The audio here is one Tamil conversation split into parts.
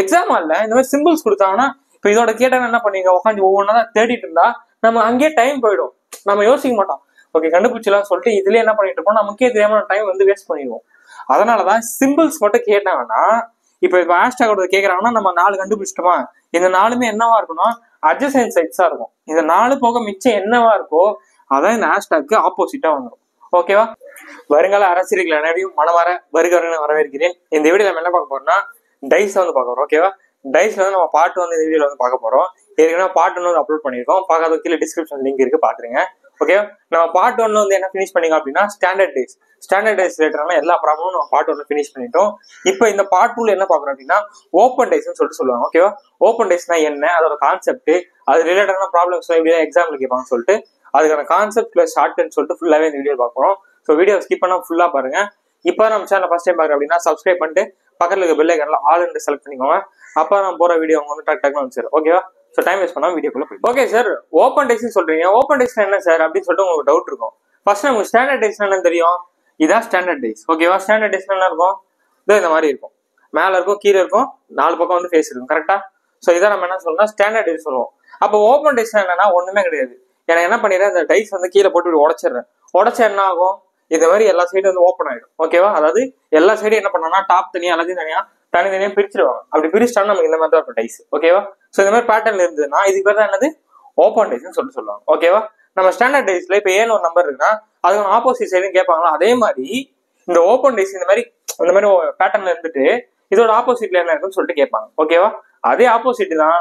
எக்ஸாம் இல்ல இந்த மாதிரி சிம்பிள்ஸ் கொடுத்தாங்கன்னா இப்ப இதோட கேட்டாங்க என்ன பண்ணீங்க உட்காந்து ஒவ்வொன்றா தேடிட்டு இருந்தா நம்ம அங்கேயே டைம் போயிடும், நம்ம யோசிக்க மாட்டோம். ஓகே கண்டுபிடிச்சலாம் சொல்லிட்டு இதுலயே என்ன பண்ணிட்டு இருப்போம், நமக்கே தெரியாம டைம் வந்து வேஸ்ட் பண்ணிடுவோம். அதனாலதான் சிம்பிள்ஸ் மட்டும் கேட்டாங்கன்னா இப்ப ஹேஷ்டாக் கேட்கறாங்கன்னா நம்ம 4 கண்டுபிடிச்சிட்டோமா, இந்த 4மே என்னவா இருக்கணும், அட்ஜசன்ட் சைட்ஸா இருக்கும். இந்த 4 போக மிச்சம் என்னவா இருக்கோ அதான் இந்த ஹேஷ்டாக்கு ஆப்போசிட்டா வந்துடும். ஓகேவா? வருங்கால அரசியல்கள் அனைவரையும் மனமாற வருகிறேன்னு வரவேற்கிறேன். இந்த வீடியோ நம்ம என்ன பார்க்க போறோம்னா டைஸ் வந்து பார்க்க போறோம். ஓகேவா? டைஸ்ல வந்து நம்ம பாட்டு வந்து இந்த வீடியோல வந்து பார்க்க போறோம். ஏற்கனவே பார்ட் 1 வந்து அப்லோட் பண்ணிருக்கோம், பார்க்காத கீழே டிஸ்கிரிப்ஷன் லிங்க் இருக்கு, பாத்துருங்க. ஓகே, நம்ம பார்ட் 1 வந்து என்ன ஃபினிஷ் பண்ணிங்க அப்படின்னா ஸ்டாண்டர்ட் டைஸ் ரிலேட்டடான எல்லா ப்ராப்ளமும் நம்ம பார்ட் 1 ஃபினிஷ் பண்ணிட்டோம். இப்போ இந்த பார்ட் 2ல என்ன பார்க்குறோம் அப்படின்னா ஓப்பன் டைஸ்ன்னு சொல்லிட்டு சொல்லுவாங்க. ஓகேவா? ஓப்பன் டைஸ்னா என்ன, அதோட கான்செப்ட், அது ரிலேட்டடான ப்ராப்ளம்ஸ் எப்படி எக்ஸாம்ல கேட்பாங்கன்னு சொல்லிட்டு அதுக்கான கான்செப்ட் பிளஸ் ஷார்ட்னு சொல்லிட்டு ஃபுல்லாவே இந்த வீடியோ பார்க்குறோம். ஸோ வீடியோ ஸ்கிப் பண்ணா ஃபுல்லா பாருங்க. இப்போ நம்ம சேனல் ஃபர்ஸ்ட் டைம் பார்க்குறோம் அப்படின்னா சப்ஸ்கிரைப் பண்ணிட்டு பக்கத்துல இருக்க பெல் ஐகான்ல ஆல் என்று செலக்ட் பண்ணிக்கோங்க. அப்போ நம்ம போற வீடியோ வந்து டக்குன்னு வந்துச்சு. ஓகேவா? ஸோ டைம் வேஸ்ட் பண்ணாம வீடியோக்குள்ள போய். ஓகே சார், ஓப்பன் டைஸ்ன்னு சொல்றீங்க, ஓப்பன் டைஸ்னா என்ன சார் அப்படின்னு சொல்லிட்டு உங்களுக்கு டவுட் இருக்கும். ஃபர்ஸ்ட் நமக்கு ஸ்டாண்டர்ட் டைஸ்னா என்னன்னு தெரியும். இதான் ஸ்டாண்டர்ட் டைஸ். ஓகேவா? ஸ்டாண்டர்ட் டைஸ்னா என்ன இருக்கும், இதோ இந்த மாதிரி இருக்கும், மேல இருக்கும் கீழே இருக்கும், 4 பக்கம் வந்து ஃபேஸ் இருக்கும். கரெக்டா? ஸோ இதை நம்ம என்ன சொல்லணும்னா ஸ்டாண்டர்ட் டைஸ் சொல்லுவோம். அப்போ ஓப்பன் டைஸ்னா என்னன்னா ஒண்ணுமே கிடையாது. எனக்கு என்ன பண்ணிடுறேன், இந்த டைஸ் வந்து கீழே போட்டு உடச்சிடுறேன். உடச்சா என்ன ஆகும், இந்த மாதிரி எல்லா சைடும் வந்து ஓப்பன் ஆயிடும். ஓகேவா? அதாவது எல்லா சைடும் என்ன பண்ணோம்னா டாப் தனியா எல்லாத்தையும் தனித்தனியா பிரிச்சிருவாங்க. அப்படி பிரிச்சிட்டாலும் நமக்கு இந்த மாதிரி தான் இருக்கும் டைஸ். ஓகேவா? ஸோ இந்த மாதிரி பேட்டர்ன்ல இருந்ததுன்னா இதுக்கு பேர் தான் என்னது, ஓப்பன் டைஸ்ன்னு சொல்லிட்டு சொல்லுவாங்க. ஓகேவா? நம்ம ஸ்டாண்டர்ட் டைஸ்ல இப்போ ஏன்னு ஒரு நம்பர் இருக்குன்னா அதுக்கு ஆப்போசிட் சைடுன்னு கேட்பாங்களா, அதே மாதிரி இந்த ஓப்பன் டைஸ் இந்த மாதிரி பேட்டர்ன்ல இருந்துட்டு இதோட ஆப்போசிட்ல என்ன இருக்குன்னு சொல்லிட்டு கேட்பாங்க. ஓகேவா? அதே ஆப்போசிட் தான்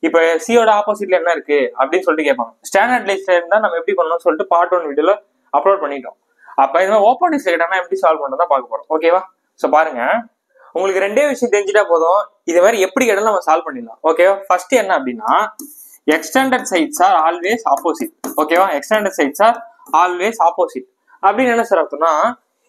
இப்ப சியோட ஆப்போசிட்ல என்ன இருக்கு அப்படின்னு சொல்லிட்டு கேட்பாங்க. ஸ்டாண்டர்ட் டைஸ்ல இருந்தா நம்ம எப்படி பண்ணணும்னு சொல்லிட்டு பார்ட் 1 வீடியோல அப்லோட் பண்ணிட்டோம். அப்ப இந்த ஓப்பன் டைஸ் கேட்டானா எப்படி சால்வ் பண்றதா பார்க்க போறோம். ஓகேவா? ஸோ பாருங்க, உங்களுக்கு 2 விஷயம் தெரிஞ்சுட்டா போதும், இது மாதிரி எப்படி கேட்டாலும் நம்ம சால்வ் பண்ணிடலாம். ஓகேவா? ஃபர்ஸ்ட் என்ன அப்படின்னா extended sides are always opposite. ஓகேவா? Extended sides are always opposite அப்படின்னு என்ன சார் அர்த்தம்னா,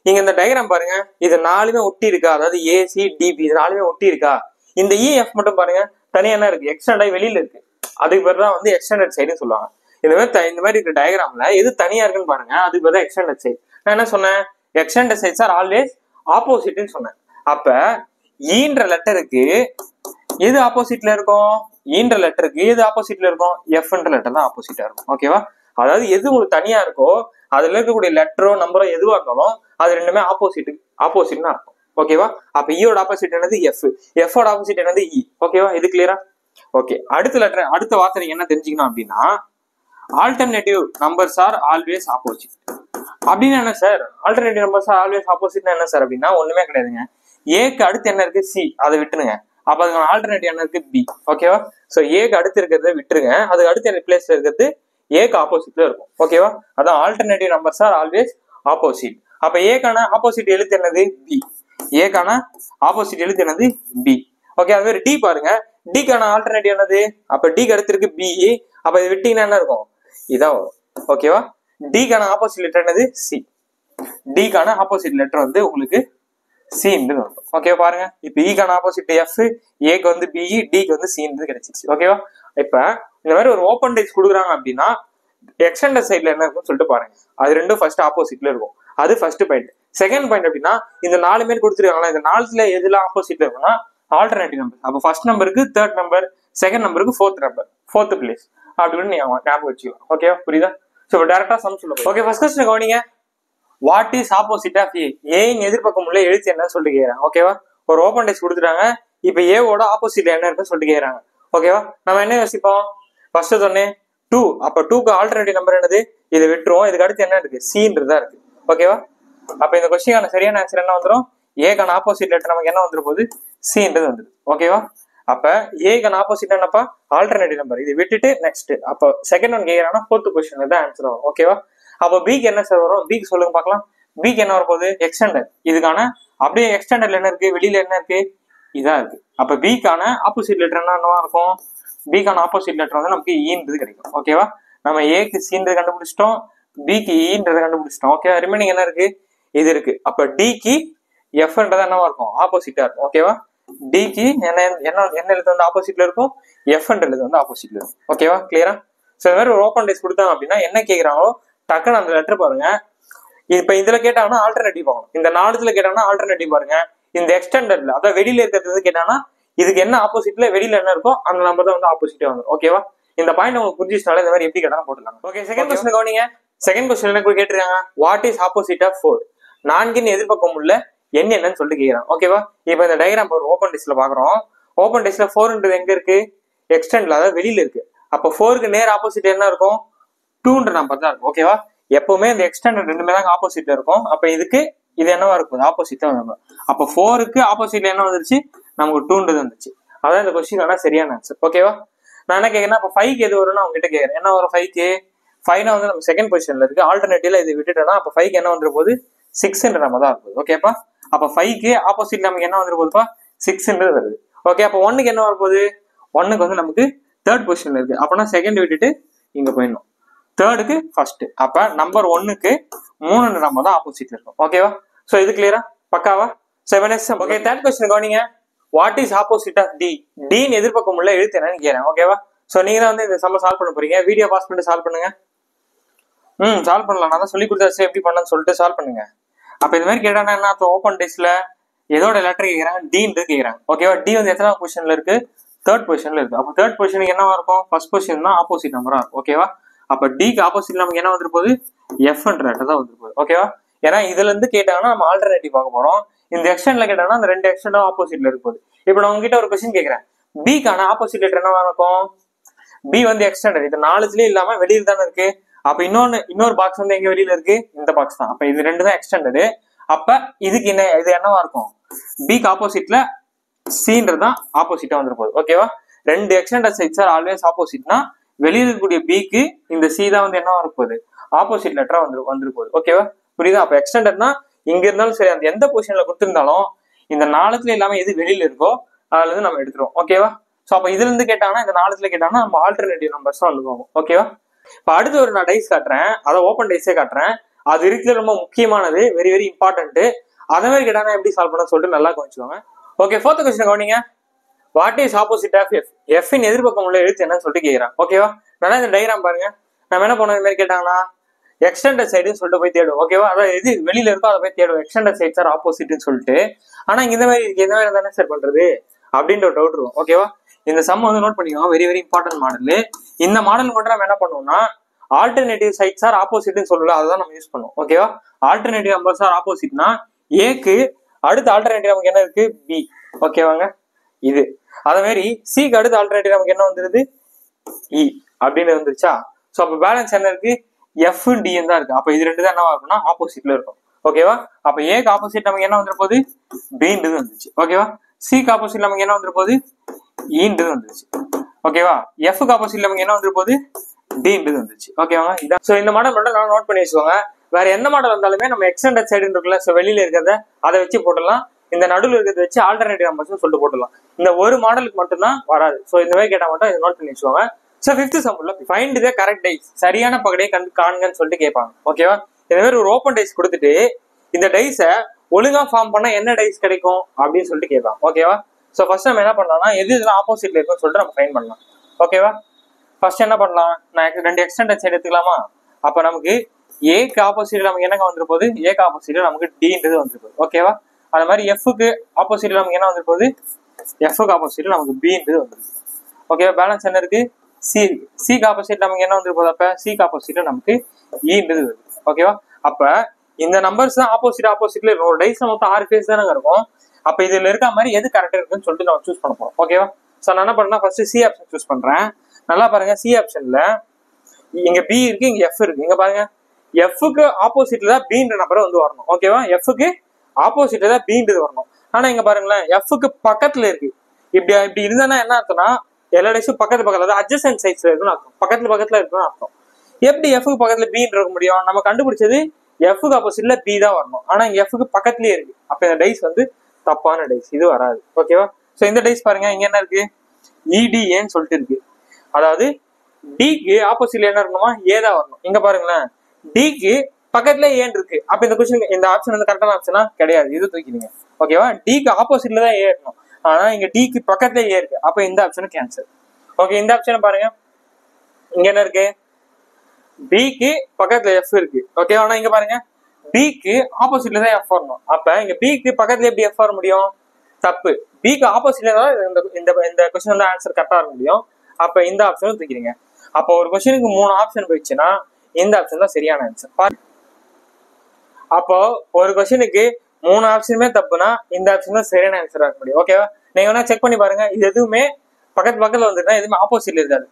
நீங்க இந்த டயக்ராம் பாருங்க, இது 4மே ஒட்டி இருக்கா, அதாவது ஏசி டிபி இது 4மே ஒட்டி இருக்கா, இந்த இஎஃப் மட்டும் பாருங்க தனியா என்ன இருக்கு, எக்ஸ்டெண்ட் ஆகி வெளியில இருக்கு, அதுக்கு பேர் தான் வந்து எக்ஸ்டெண்டட் சைடுன்னு சொல்லுவாங்க. இந்த மாதிரி இருக்க டயக்ராம்ல எது தனியா இருக்குன்னு பாருங்க, அதுக்கு பேர் தான் எக்ஸ்டெண்டட் சைடு. நான் என்ன சொன்னேன், எக்ஸ்டெண்டட் சைட்ஸ் ஆர் ஆல்வேஸ் ஆப்போசிட்னு சொன்னேன். அப்ப ஈன்ற லெட்டருக்கு எது ஆப்போசிட்ல இருக்கும், ஈன்ற லெட்டருக்கு எது ஆப்போசிட்ல இருக்கும், எஃப்ன்ற லெட்டர் தான் ஆப்போசிட்டா இருக்கும். ஓகேவா? அதாவது எது உங்களுக்கு தனியா இருக்கோ அதுல இருக்கக்கூடிய லெட்டரோ நம்பரோ எதுவா இருந்தாலும் அது ரெண்டுமே ஆப்போசிட்னு அர்த்தம். ஓகேவா? அப்ப ஈயோட ஆப்போசிட் என்னது எஃப், எஃபோட ஆப்போசிட் என்னது இ. ஓகேவா? இது கிளியரா? ஓகே, அடுத்த வார்த்தை நீங்க என்ன தெரிஞ்சுக்கணும் அப்படின்னா alternative numbers are always opposite அப்படின்னு என்ன sir, alternative numbers are always ஆப்போசிட்னா என்ன சார் அப்படின்னா ஒண்ணுமே கிடையாதுங்க. ஏக்கு அடுத்து என்ன இருக்கு, சி, அதை விட்டுருங்க. அப்ப அதுக்கு ஆல்டர்னேட்டிவ் என்ன இருக்கு, பி. ஓகேவா? சோ ஏக்கு அடுத்து இருக்கிறத விட்டுருங்க, அதுக்கு அடுத்து பிளேஸ்ல இருக்கிறது ஏக்கு ஆப்போசிட்ல இருக்கும். ஓகேவா? அதான் alternative numbers are always opposite. அப்ப ஏக்கான ஆப்போசிட் எழுத்து என்னது, பி. ஏக்கான ஆப்போசிட் எழுத்து என்னது, பி. ஓகே, அது மாதிரி டி பாருங்க, டிக்கான ஆல்டர்னேட்டிவ் என்னது, அப்ப டிக்கு அடுத்து இருக்கு பி, அப்ப இது விட்டீங்கன்னா என்ன இருக்கும், இதான் வரும். ஓகேவா? டிக்கான ஆப்போசிட் லெட்டர் என்னது, சி. டிக்கான ஆப்போசிட் லெட்டர் வந்து உங்களுக்கு சி வரும். ஓகேவா? பாருங்க, இப்ப ஈக்கான ஆப்போசிட் எஃப், ஏக்கு வந்து பிஇ, டிக்கு வந்து சி கிடைச்சிருச்சு. ஓகேவா? இப்ப இந்த மாதிரி ஒரு ஓப்பன் டைஸ் கொடுக்குறாங்க அப்படின்னா எக்ஸ்டெண்டட் சைட்ல என்ன இருக்குன்னு சொல்லிட்டு பாருங்க, அது ரெண்டும் ஃபர்ஸ்ட் ஆப்போசிட்ல இருக்கும். அது ஃபர்ஸ்ட் பாயிண்ட். செகண்ட் பாயிண்ட் அப்படின்னா இந்த 4 பேர் கொடுத்துருக்காங்களா, இந்த 4ல எதுலாம் ஆப்போசிட்ல இருக்கும்னா ஆல்டர்னேட்டிவ் நம்பர். அப்ப ஃபர்ஸ்ட் நம்பருக்கு 3rd நம்பர், செகண்ட் நம்பருக்கு 4th நம்பர், 4th பிளேஸ் அப்படின்னு நீங்க ஞாபகம் வச்சுக்கலாம். ஓகேவா? புரியுதா? சோ டைரக்டா சம் சொல்லுங்க. ஓகே, ஃபர்ஸ்ட் क्वेश्चन கவனிங்க. வாட் இஸ் ஆப்போசிட் ஆஃப் ஏ, ஏன் எதிர்பக்கம் உள்ள எழுத்து என்ன சொல்லிட்டு கேக்குறாங்க. ஓகேவா? ஒரு ஓப்பன் டைஸ் கொடுத்துட்டாங்க, இப்ப ஏவோட ஆப்போசிட் என்ன இருக்குன்னு சொல்லிட்டு கேக்குறாங்க. ஓகேவா? நம்ம என்ன யோசிப்போம், ஃபர்ஸ்ட் சொன்னேன் 2, அப்ப 2க்கு ஆல்டர்னேட்டிவ் நம்பர் என்னது, இதை விட்டுருவோம், இதுக்கு அடுத்து என்ன இருக்கு, சின்றதா இருக்கு. ஓகேவா? அப்ப இந்த கொஸ்டினுக்கான சரியான ஆன்சர் என்ன வந்துடும், ஏக்கான ஆப்போசிட் லெட்டர் நமக்கு என்ன வந்துடும் போது, சின்றது வந்துடும். ஓகேவா? அப்ப ஏக்கான ஆப்போசிட் என்னப்பா, ஆல்டர்னேட்டிவ் நம்பர், இது விட்டுட்டு நெக்ஸ்ட். அப்ப செகண்ட் ஒன் கேக்குறாங்கன்னா 4th கொஸ்டின் தான் ஆன்சர் வரும். ஓகேவா? அப்ப பிக்கு என்ன சார் வரும், பிக்கு சொல்லுங்க பார்க்கலாம். பிக்கு என்ன வரப்போகுது, எக்ஸ்டெண்டர். இதுக்கான அப்படியே எக்ஸ்டெண்டர்ல என்ன இருக்கு, வெளியில என்ன இருக்கு, இதான் இருக்கு. அப்ப பிக்கான ஆப்போசிட் லெட்டர் என்னவா இருக்கும், பிக்கான ஆப்போசிட் லெட்டர் வந்து நமக்கு ஈன்றது கிடைக்கும். ஓகேவா? நம்ம ஏக்கு சீன்றது கண்டுபிடிச்சிட்டோம், பிக்கு ஈன்றதை கண்டுபிடிச்சிட்டோம். ஓகேவா? ரிமைனிங் என்ன இருக்கு, இது இருக்கு. அப்ப டிக்கு எஃப்ன்றது என்னவா இருக்கும், ஆப்போசிட்டா இருக்கும். ஓகேவா? டிக்கு என்ன எழுத்து வந்து ஆப்போசிட்ல இருக்கும், எஃப்ன்ற எழுத்து வந்து ஆப்போசிட்ல இருக்கும். ஓகேவா? கிளியரா? சோ இந்த மாதிரி ஒரு ஓப்பன் டைஸ் கொடுத்தாங்க அப்படின்னா என்ன கேக்குறாங்களோ டக்குன்னு அந்த லெட்டர் பாருங்க. இப்ப இதுல கேட்டாங்கன்னா ஆல்டர்னேட்டிவ் பார்க்கணும், இந்த 4த்துல கேட்டாங்கன்னா ஆல்டர்னேட்டிவ் பாருங்க, இந்த எக்ஸ்டெண்டர்ல அதாவது வெளியில இருக்கிறது கேட்டாங்கன்னா இதுக்கு என்ன ஆப்போசிட்ல வெளியில என்ன இருக்கோ அந்த நம்பர் தான் வந்து ஆப்போசிட்டே வந்துடும். ஓகேவா? இந்த பாயிண்ட் உங்களுக்கு புரிஞ்சிச்சுனால இந்த மாதிரி எப்படி கேட்டாலும் போட்டுக்கலாம். ஓகே, செகண்ட் கொஸ்டின் கவனிங்க. செகண்ட் கொஸ்டின் என்ன கூட கேட்டிருக்காங்க, வாட் இஸ் ஆப்போசிட் ஆஃப் 4? 4 எதிர்பக்கம் உள்ள எண் என்னன்னு சொல்லிட்டு கேட்கிறான். ஓகேவா? இப்போ இந்த டயக்ராம் ஒரு ஓப்பன் டெஸ்ட்ல பாக்குறோம். ஓப்பன் டெஸ்ட்ல 4ன்றது எங்க இருக்கு? எக்ஸ்டென்ட்ல, அதாவது வெளியில இருக்கு. அப்போ 4க்கு நேர் ஆப்போசிட் என்ன இருக்கும்? 2ன்ற நம்பர் தான் இருக்கும். ஓகேவா? எப்பவுமே இந்த எக்ஸ்டெண்ட் ரெண்டுமே தான் ஆப்போசிட்ல இருக்கும். அப்ப இதுக்கு இது என்னவா இருக்கும்? ஆப்போசிட்டா வரும். அப்ப 4க்கு ஆப்போசிட்ல என்ன வந்துருச்சு? நமக்கு 2ன்றது வந்துச்சு. அதான் இந்த கொஸ்டின் சரியான ஆன்சர். ஓகேவா? நான் என்ன கேட்கறேன், அப்ப 5க்கு எது வரும்னு அவங்க கிட்ட கேட்கறேன். என்ன வரும் 5க்கு? 5 வந்து நம்ம செகண்ட் பொசிஷன்ல இருக்கு. ஆல்டர்னேட்டிவ்ல இது விட்டுட்டோம்னா அப்ப 5க்கு என்ன வந்துரு போகுது? 6ன்ற நம்ம தான் இருக்கும். ஓகேப்பா? அப்ப 5க்கு ஆப்போசிட்ல நமக்கு என்ன வந்துரு போகுதுப்பா? 6ன்றது வருது. ஓகே, அப்ப 1க்கு என்ன வர போகுது? 1க்கு வந்து நமக்கு தேர்ட் பொசிஷன்ல இருக்கு. அப்பனா செகண்ட் விட்டுட்டு இங்க போயிடணும். தேர்டுக்கு ஃபர்ஸ்ட். அப்ப நம்பர் 1க்கு 3ன்ற நம்ம தான் ஆப்போசிட்ல இருக்கும். ஓகேவா? சோ இது கிளியரா? பக்காவா? 7s. ஓகே, தேர்ட் கொஸ்டின் கவனிங்க. What is opposite of T? டின் எதிர்பக்கம் உள்ள எழுத்து என்னன்னு கேக்குறேன். ஓகேவா? சோ நீங்க தான் வந்து இந்த சம்ம சால்வ் பண்ண போறீங்க. வீடியோ பாஸ் பண்ணிட்டு சால்வ் பண்ணுங்க. சால்வ் பண்ணலாம். நான் தான் சொல்லி கொடுத்தாச்சு எப்படி பண்ணணும்னு சொல்லிட்டு சால்வ் பண்ணுங்க. அப்ப இந்த மாதிரி கேட்டானா என்ன அர்த்தம்? ஓப்பன் டெஸ்ட்ல எதோட லெட்டர் கேக்குறாங்க? டின்னு கேக்குறாங்க. ஓகேவா? டி வந்து எத்தனாவது பொசிஷன்ல இருக்கு? தேர்ட் பொசிஷன்ல இருக்கு. அப்ப தேர்ட் பொசிஷனுக்கு என்னவா இருக்கும்? ஃபர்ஸ்ட் பொசிஷன் தான் ஆப்போசிட் நம்பரா இருக்கும். ஓகேவா? அப்ப டிக்கு ஆப்போசிட் நமக்கு என்ன வந்துரு போகுது? எஃப்ன்ற லெட்டர் தான் வந்துரு போகுது. ஓகேவா? ஏன்னா இதுல இருந்து கேட்டாங்கன்னா நம்ம ஆல்டர்னேட்டிவ் பார்க்க போறோம். இந்த எக்ஸ்டென்ட்ல கேட்டாங்கன்னா அந்த ரெண்டு எக்ஸ்டெண்டும் ஆப்போசிட்ல இருக்கு போகுது. இப்ப நான் உங்ககிட்ட ஒரு கொஸ்டின் கேட்கறேன், பிக்கான ஆப்போசிட் லெட்டர் என்னவா இருக்கும்? பி வந்து எக்ஸ்டெண்டட். இது 4 இல்லாம வெளியில தானே இருக்கு. அப்ப இன்னொரு பாக்ஸ் வந்து எங்க வெளியில இருக்கு? இந்த பாக்ஸ் தான். அப்ப இது ரெண்டு தான் எக்ஸ்டெண்டட். அப்ப இதுக்கு என்ன, இது என்னவா இருக்கும்? பிக்கு ஆப்போசிட்ல சீன்றதான் ஆப்போசிட்டா வந்துரு போகுது. ஓகேவா? ரெண்டு எக்ஸ்டெண்டட் சைட்ஸ் ஆர் ஆல்வேஸ் ஆப்போசிட்னா வெளியில இருக்கக்கூடிய பிக்கு இந்த சி தான் வந்து என்னவா இருக்க போகுது? ஆப்போசிட் லெட்டரா வந்துரு போகுது. ஓகேவா? புரியுதா? அப்ப எக்ஸ்டெண்டட்னா இங்க இருந்தாலும் சரி, அந்த எந்த பொசிஷன்ல கொடுத்திருந்தாலும் இந்த 4 இல்லாம எது வெளியில இருக்கோ அதுல இருந்து நம்ம எடுத்துருவோம். ஓகேவா? சோ அப்ப இதுல இருந்து கேட்டாங்கன்னா, இந்த 4 கேட்டாங்கன்னா நம்ம ஆல்டர்னேட்டிவ் நம்பர்ஸ் தான் வந்து போகும். ஓகேவா? இப்ப அடுத்து ஒரு நான் டைஸ் காட்டுறேன், அதை ஓப்பன் டைஸே காட்டுறேன். அது இருக்கிறது ரொம்ப முக்கியமானது, வெரி வெரி இம்பார்ட்டன்ட். அதே மாதிரி கேட்டாங்கன்னா எப்படி சால்வ் பண்ண சொல்லிட்டு நல்லா கொஞ்சிக்கோங்க. ஓகே, ஃபோர்த் கொஸ்டின் கவனிங்க. What is opposite of F? F இன் எதிர்பக்கம் உள்ள எழுத்து என்னன்னு சொல்லிட்டு கேட்கிறான். ஓகேவா? நல்லா இந்த டயக்ராம் பாருங்க. நம்ம என்ன பண்ணோம், இந்த மாதிரி கேட்டாங்கன்னா எக்ஸ்டெண்டட் சைடுன்னு சொல்லிட்டு போய் தேடுவோம். ஓகேவா? அதாவது எது வெளியில இருக்கோ அதை போய் தேடுவோம். எக்ஸ்டெண்டட் சைட்ஸ் ஆர் ஆப்போசிட்னு சொல்லிட்டு. ஆனா இங்க இந்த மாதிரி இருக்கு, எந்த மாதிரி தானே சார் பண்றது அப்படின்ற ஒரு டவுட் இருக்கும். ஓகேவா? இந்த சம் வந்து நோட் பண்ணிக்கோங்க, வெரி வெரி இம்பார்ட்டன்ட் மாடல். இந்த மாடல் மட்டும் நம்ம என்ன பண்ணுவோம்னா ஆல்டர்னேட்டிவ் சைட்ஸ் ஆர் ஆப்போசிட்னு சொல்லல, அதுதான் நம்ம யூஸ் பண்ணுவோம். ஓகேவா? ஆல்டர்னேட்டிவ் நம்பர்ஸ் ஆர் ஆப்போசிட்னா ஏக்கு அடுத்த ஆல்டர்னேட்டிவ் நமக்கு என்ன இருக்கு? பி. ஓகேவாங்க? இது அதே மாதிரி சிக்கு அடுத்த ஆல்டர்னேட்டிவ் நமக்கு என்ன வந்துருது? இ அப்படின்னு வந்துருச்சா? சோ அப்ப பேலன்ஸ் என்ன இருக்கு? எஃப் டி தான் இருக்கு. அப்ப இது ரெண்டு தான் என்ன இருக்கும்னா ஆப்போசிட்ல இருக்கும். ஓகேவா? அப்ப ஏக்கு ஆப்போசிட் நமக்கு என்ன வந்துரு போகுது? பின்றது வந்துச்சு. ஓகேவா? சிக்கு ஆப்போசிட் நமக்கு என்ன வந்துரு போகுது? ஈன்றது வந்துச்சு. ஓகேவா? எஃப்க்கு ஆப்போசிட் நமக்கு என்ன வந்துரு போகுது? டின்றது வந்துச்சு. ஓகேவா? இதான். சோ இந்த மாடல் மட்டும் நான் நோட் பண்ணி வச்சுக்கோங்க. வேற எந்த மாடல் வந்தாலுமே நம்ம எக்ஸ்டெண்டட் சைடு இருக்குல்ல, சோ வெளியில இருக்கிறத அதை வச்சு போட்டுடலாம். இந்த நடுவில் இருக்கிறத வச்சு ஆல்டர்னேட்டிவ் நம்பர்ஸ் சொல்லிட்டு போட்டுடலாம். இந்த ஒரு மாடலுக்கு மட்டும் தான் வராது. சோ இந்த மாதிரி கேட்டா மட்டும் இதை நோட் பண்ணி வச்சுக்கோங்க. சோ ஃபிஃப்த் சம்ல ஃபைண்ட் தி கரெக்ட் டைஸ், சரியான பகடையை காண்கன்னு சொல்லிட்டு கேட்பாங்க. ஓகேவா? இந்த மாதிரி ஒரு ஓப்பன் டைஸ் கொடுத்துட்டு இந்த டைஸை ஒழுங்கா ஃபார்ம் பண்ணா என்ன டைஸ் கிடைக்கும் அப்படின்னு சொல்லிட்டு கேட்பாங்க. ஓகேவா? சோ ஃபர்ஸ்ட் நம்ம என்ன பண்ணலாம்னா எது இதெல்லாம் ஆப்போசிட்ல இருக்குன்னு சொல்லிட்டு நம்ம ஃபைண்ட் பண்ணலாம். ஓகேவா? ஃபர்ஸ்ட் என்ன பண்ணலாம், நான் ரெண்டு எக்ஸ்டெண்டட் சைடு எடுத்துக்கலாமா? அப்ப நமக்கு ஏக்கு ஆப்போசிட்ல நமக்கு என்னங்க வந்துரு போகுது? ஏக்கு ஆப்போசிட்ல நமக்கு டின்றது வந்துரு போகுது. ஓகேவா? அது மாதிரி எஃப்க்கு ஆப்போசிட்ல நமக்கு என்ன வந்துரு போகுது? எஃப்க்கு ஆப்போசிட்ல நமக்கு பின்றது வந்துருக்கு. ஓகேவா? பேலன்ஸ் என்ன இருக்கு? சி இருக்கு. சிக்கு ஆப்போசிட் நமக்கு என்ன வந்துரு போகுது? அப்ப சிக்கு ஆப்போசிட்ல நமக்கு ஈன்றது வருது. ஓகேவா? அப்ப இந்த நம்பர்ஸ் தான் ஆப்போசிட்ல இருக்கும். ஒரு டைஸ்ல மொத்தம் 6 ஃபேஸ் தானே இருக்கும். அப்ப இதுல இருக்க மாதிரி எது கரெக்டா இருக்குன்னு சொல்லிட்டு நம்ம சூஸ் பண்ண போறோம். ஓகேவா? சோ நான் என்ன பண்ணா ஃபர்ஸ்ட் சி ஆப்ஷன் சூஸ் பண்றேன். நல்லா பாருங்க, சி ஆப்ஷன்ல இங்க பி இருக்கு, இங்க எஃப் இருக்கு. இங்க பாருங்க, எஃப்க்கு ஆப்போசிட்ல தான் பின்ற நம்பர் வந்து வரணும். ஓகேவா? எஃப்க்கு ஆப்போசிட்ல தான் பின்றது வரணும். ஆனா இங்க பாருங்களேன், எஃப்க்கு பக்கத்துல இருக்கு. இப்படி இருந்தா என்ன அர்த்தம்னா எல்லா டைஸும் பக்கத்துல அட்ஜசன்ட் சைட்ஸ்ல இருக்குன்னு அர்த்தம். பக்கத்துல இருக்குன்னு அர்த்தம். எப்படி எஃப்க்கு பக்கத்துல பின்னு இருக்க முடியும்? நம்ம கண்டுபிடிச்சது எஃப்க்கு ஆப்போசிட்ல பி தான் வரணும். ஆனா இங்க எஃப்க்கு பக்கத்துலயே இருக்கு. அப்ப இந்த டைஸ் வந்து தப்பான டைஸ், இது வராது. ஓகேவா? சோ இந்த டைஸ் பாருங்க, இங்க என்ன இருக்கு? இடிஏன்னு சொல்லிட்டு இருக்கு. அதாவது டிக்கு ஆப்போசிட்ல என்ன இருக்கணுமா? ஏ தான் வரணும். இங்க பாருங்களேன், டிக்கு பக்கத்துல ஏன் இருக்கு. அப்ப இந்த கொஸ்டின் இந்த ஆப்ஷன் வந்து கரெக்டான ஆப்ஷனா கிடையாது, இது தூக்கிடுங்க. ஓகேவா? டிக்கு ஆப்போசிட்ல தான் ஏ இருக்கணும். ஆனா இங்க டிக்கு பக்கத்துல ஏ இருக்கு. அப்ப இந்த ஆப்ஷன் கேன்சல். ஓகே, இந்த ஆப்ஷன் பாருங்க, இங்க என்ன இருக்கு? பிக்கு பக்கத்துல எஃப் இருக்கு. ஓகே, ஆனா இங்க பாருங்க, பிக்கு ஆப்போசிட்ல தான் எஃப் வரணும். அப்ப இங்க பிக்கு பக்கத்துல எப்படி எஃப் வர முடியும்? தப்பு. பிக்கு ஆப்போசிட்ல இந்த இந்த கொஸ்டின் வந்து ஆன்சர் கரெக்டா இருக்க முடியும். அப்ப இந்த ஆப்ஷனும் தூக்கிடுங்க. அப்போ ஒரு கொஸ்டினுக்கு 3 ஆப்ஷன் போயிடுச்சுன்னா இந்த ஆப்ஷன் தான் சரியான ஆன்சர். அப்போ ஒரு கொஸ்டினுக்கு 3 ஆப்ஷனுமே தப்புனா இந்த ஆப்ஷன் தான் சரியான ஆன்சரா இருக்க முடியும். ஓகேவா? நீங்க வேணா செக் பண்ணி பாருங்க. இது எதுவுமே பக்கத்துல வந்துருந்தா எதுவுமே ஆப்போசிட்ல இருக்காது.